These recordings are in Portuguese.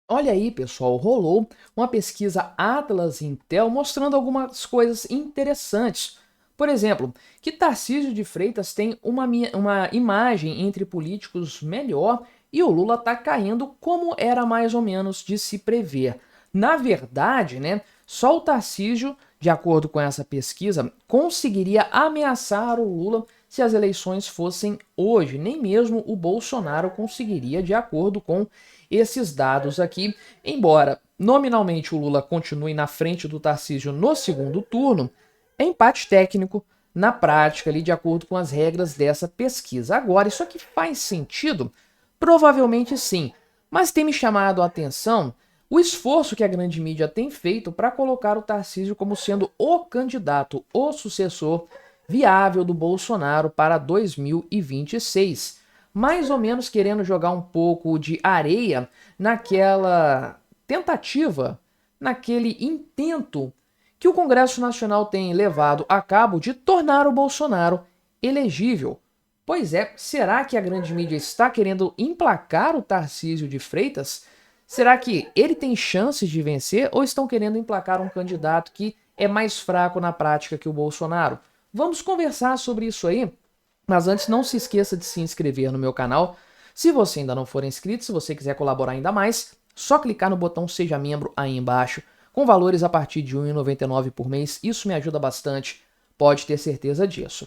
Olha aí, pessoal, rolou uma pesquisa Atlas Intel mostrando algumas coisas interessantes. Por exemplo, que Tarcísio de Freitas tem uma imagem entre políticos melhor e o Lula está caindo como era mais ou menos de se prever. Na verdade, né, só o Tarcísio, de acordo com essa pesquisa, conseguiria ameaçar o Lula se as eleições fossem hoje. Nem mesmo o Bolsonaro conseguiria, de acordo com esses dados aqui, embora nominalmente o Lula continue na frente do Tarcísio no segundo turno, é empate técnico na prática, ali, de acordo com as regras dessa pesquisa. Agora, isso aqui faz sentido? Provavelmente sim, mas tem me chamado a atenção o esforço que a grande mídia tem feito para colocar o Tarcísio como sendo o candidato, o sucessor viável do Bolsonaro para 2026, mais ou menos querendo jogar um pouco de areia naquela tentativa, naquele intento que o Congresso Nacional tem levado a cabo de tornar o Bolsonaro elegível. Pois é, será que a grande mídia está querendo emplacar o Tarcísio de Freitas? Será que ele tem chances de vencer ou estão querendo emplacar um candidato que é mais fraco na prática que o Bolsonaro? Vamos conversar sobre isso aí, mas antes não se esqueça de se inscrever no meu canal. Se você ainda não for inscrito, se você quiser colaborar ainda mais, só clicar no botão Seja Membro aí embaixo, com valores a partir de R$ 1,99 por mês. Isso me ajuda bastante, pode ter certeza disso.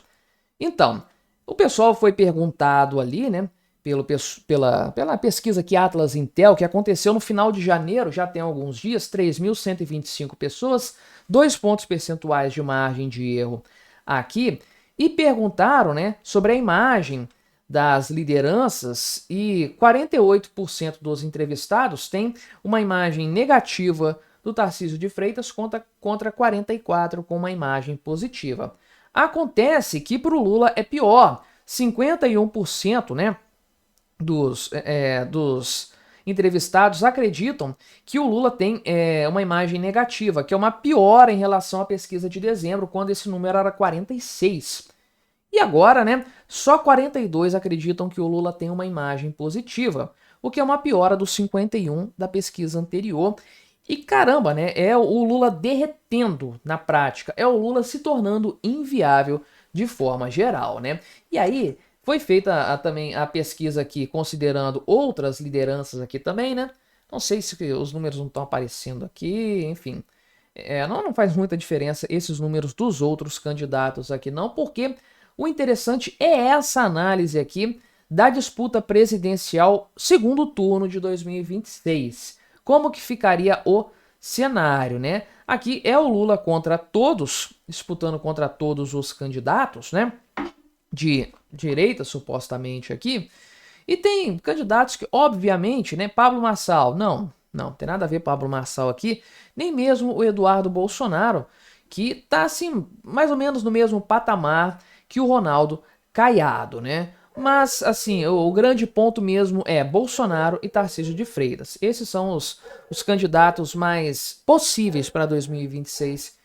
Então, o pessoal foi perguntado ali, né, pela pesquisa que Atlas Intel, que aconteceu no final de janeiro, já tem alguns dias, 3.125 pessoas, 2 pontos percentuais de margem de erro aqui, e perguntaram, né, sobre a imagem das lideranças e 48% dos entrevistados têm uma imagem negativa do Tarcísio de Freitas contra 44% com uma imagem positiva. Acontece que para o Lula é pior, 51%, né, dos entrevistados acreditam que o Lula tem uma imagem negativa, que é uma piora em relação à pesquisa de dezembro, quando esse número era 46. E agora, né, só 42 acreditam que o Lula tem uma imagem positiva, o que é uma piora dos 51 da pesquisa anterior. E caramba, né, é o Lula derretendo na prática, é o Lula se tornando inviável de forma geral, né? E aí foi feita também a pesquisa aqui considerando outras lideranças aqui também, né? Não sei se os números não estão aparecendo aqui, enfim. Não faz muita diferença esses números dos outros candidatos aqui não, porque o interessante é essa análise aqui da disputa presidencial segundo turno de 2026. Como que ficaria o cenário, né? Aqui é o Lula contra todos, disputando contra todos os candidatos, né? De direita, supostamente aqui. E tem candidatos que, obviamente, né? Pablo Marçal, não tem nada a ver Pablo Marçal aqui, nem mesmo o Eduardo Bolsonaro, que tá assim, mais ou menos no mesmo patamar que o Ronaldo Caiado, né? Mas, assim, o grande ponto mesmo é Bolsonaro e Tarcísio de Freitas. Esses são os candidatos mais possíveis para 2026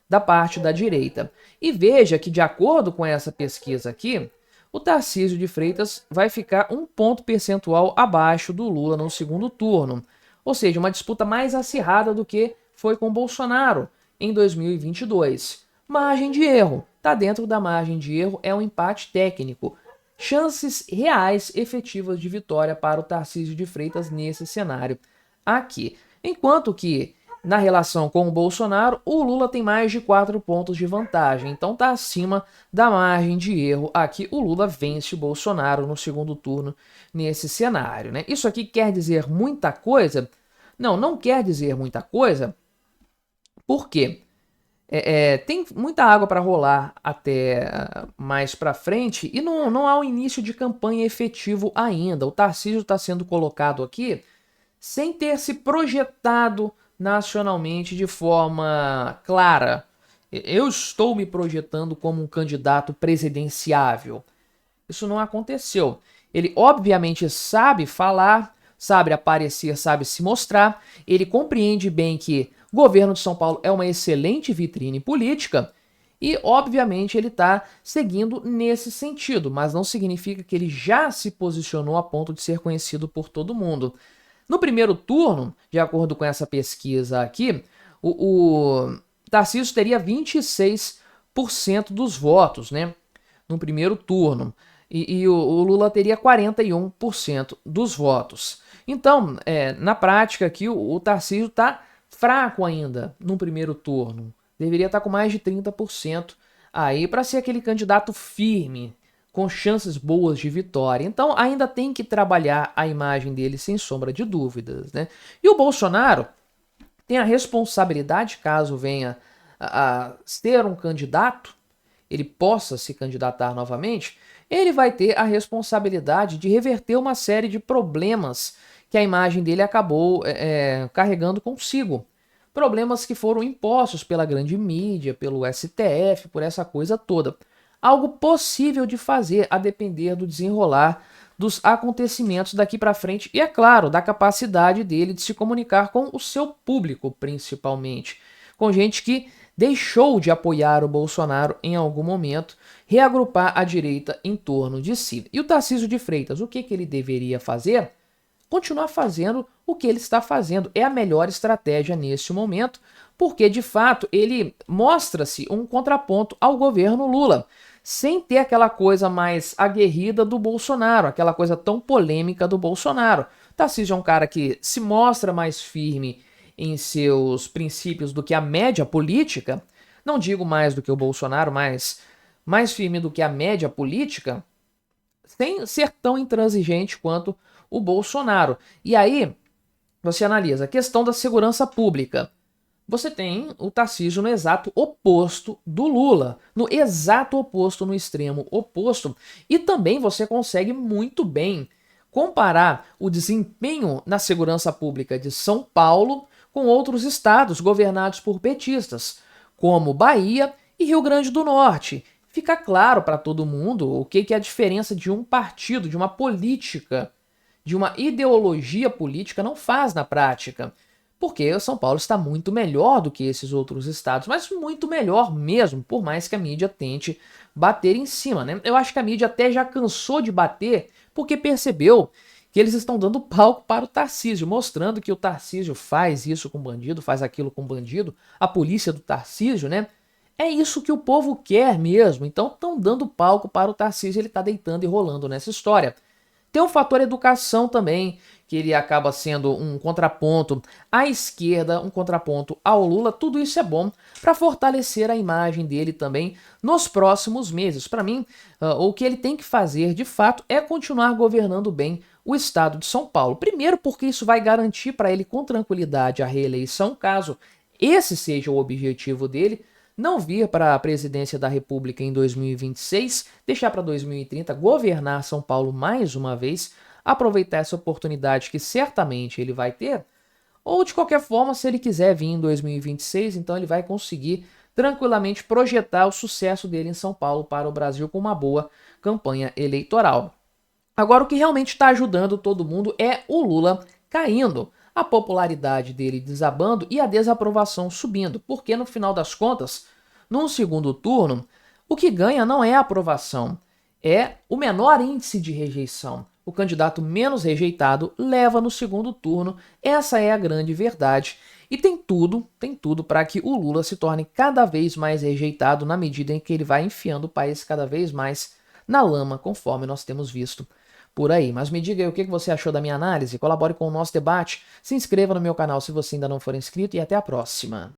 da parte da direita. E veja que, de acordo com essa pesquisa aqui, o Tarcísio de Freitas vai ficar um ponto percentual abaixo do Lula no segundo turno. Ou seja, uma disputa mais acirrada do que foi com Bolsonaro em 2022. Margem de erro. Está dentro da margem de erro, é um empate técnico. Chances reais efetivas de vitória para o Tarcísio de Freitas nesse cenário aqui. Enquanto que na relação com o Bolsonaro, o Lula tem mais de 4 pontos de vantagem, então está acima da margem de erro. Aqui o Lula vence o Bolsonaro no segundo turno nesse cenário, né? Isso aqui quer dizer muita coisa? Não quer dizer muita coisa, porque tem muita água para rolar até mais para frente e não há um início de campanha efetivo ainda. O Tarcísio está sendo colocado aqui sem ter se projetado nacionalmente de forma clara. Eu estou me projetando como um candidato presidenciável. Isso não aconteceu. Ele obviamente sabe falar, sabe aparecer, sabe se mostrar. Ele compreende bem que o governo de São Paulo é uma excelente vitrine política e, obviamente, ele está seguindo nesse sentido, mas não significa que ele já se posicionou a ponto de ser conhecido por todo mundo. No primeiro turno, de acordo com essa pesquisa aqui, o Tarcísio teria 26% dos votos, né? No primeiro turno. E o Lula teria 41% dos votos. Então, na prática aqui, o Tarcísio está fraco ainda no primeiro turno. Deveria estar com mais de 30% aí para ser aquele candidato firme, com chances boas de vitória. Então, ainda tem que trabalhar a imagem dele sem sombra de dúvidas, né? E o Bolsonaro tem a responsabilidade, caso venha a ser um candidato, ele possa se candidatar novamente, ele vai ter a responsabilidade de reverter uma série de problemas que a imagem dele acabou carregando consigo. Problemas que foram impostos pela grande mídia, pelo STF, por essa coisa toda. Algo possível de fazer a depender do desenrolar dos acontecimentos daqui para frente e, é claro, da capacidade dele de se comunicar com o seu público, principalmente. Com gente que deixou de apoiar o Bolsonaro em algum momento, reagrupar a direita em torno de si. E o Tarcísio de Freitas, o que ele deveria fazer? Continuar fazendo o que ele está fazendo. É a melhor estratégia nesse momento, porque de fato ele mostra-se um contraponto ao governo Lula, sem ter aquela coisa mais aguerrida do Bolsonaro, aquela coisa tão polêmica do Bolsonaro. Tarcísio é um cara que se mostra mais firme em seus princípios do que a média política, não digo mais do que o Bolsonaro, mas mais firme do que a média política, sem ser tão intransigente quanto o Bolsonaro. E aí, você analisa a questão da segurança pública. Você tem o Tarcísio no exato oposto do Lula, no exato oposto, no extremo oposto, e também você consegue muito bem comparar o desempenho na segurança pública de São Paulo com outros estados governados por petistas, como Bahia e Rio Grande do Norte. Fica claro para todo mundo o que é a diferença de um partido, de uma política, de uma ideologia política não faz na prática. Porque o São Paulo está muito melhor do que esses outros estados, mas muito melhor mesmo, por mais que a mídia tente bater em cima, né? Eu acho que a mídia até já cansou de bater, porque percebeu que eles estão dando palco para o Tarcísio, mostrando que o Tarcísio faz isso com bandido, faz aquilo com bandido, a polícia do Tarcísio, né? É isso que o povo quer mesmo, então estão dando palco para o Tarcísio, ele está deitando e rolando nessa história. Tem o fator educação também, que ele acaba sendo um contraponto à esquerda, um contraponto ao Lula. Tudo isso é bom para fortalecer a imagem dele também nos próximos meses. Para mim, o que ele tem que fazer de fato é continuar governando bem o estado de São Paulo. Primeiro, porque isso vai garantir para ele com tranquilidade a reeleição, caso esse seja o objetivo dele. Não vir para a presidência da República em 2026, deixar para 2030 governar São Paulo mais uma vez, aproveitar essa oportunidade que certamente ele vai ter, ou de qualquer forma, se ele quiser vir em 2026, então ele vai conseguir tranquilamente projetar o sucesso dele em São Paulo para o Brasil com uma boa campanha eleitoral. Agora, o que realmente está ajudando todo mundo é o Lula caindo, a popularidade dele desabando e a desaprovação subindo, porque no final das contas, num segundo turno, o que ganha não é a aprovação, é o menor índice de rejeição. O candidato menos rejeitado leva no segundo turno, essa é a grande verdade. E tem tudo para que o Lula se torne cada vez mais rejeitado na medida em que ele vai enfiando o país cada vez mais na lama, conforme nós temos visto por aí. Mas me diga aí o que você achou da minha análise, colabore com o nosso debate, se inscreva no meu canal se você ainda não for inscrito e até a próxima.